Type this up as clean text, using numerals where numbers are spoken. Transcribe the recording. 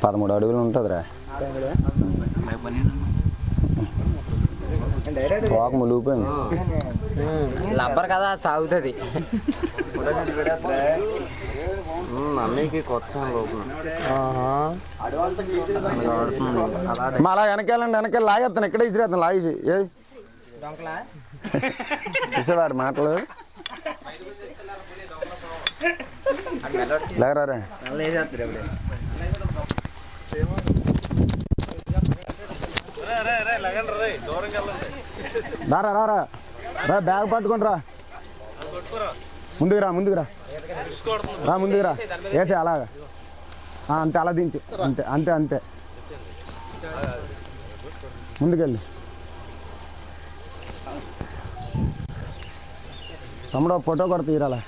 13 అడుగులు ఉంటుందిరా. తోక ములిగిపోయింది. లబ్బర్ కదా సాగుతుంది. మమ్మీకి కొత్త అలా వెనకాలండి, వెనకాల లాగేస్తాను, ఇక్కడే ఇసిరేస్తాను లాగేసి. ఏది చూసేవాడు మాటలు లేకరారే. రారా రారా రా, బ్యాగ్ పట్టుకొని రా, ముందుకు రా, ముందుకు రా, ముందుకు రా. వేసే అలాగా అంతే, అలా దించు, అంతే అంతే అంతే, ముందుకెళ్ళి. తమ్ముడు ఫోటో కూడా తీరాలా.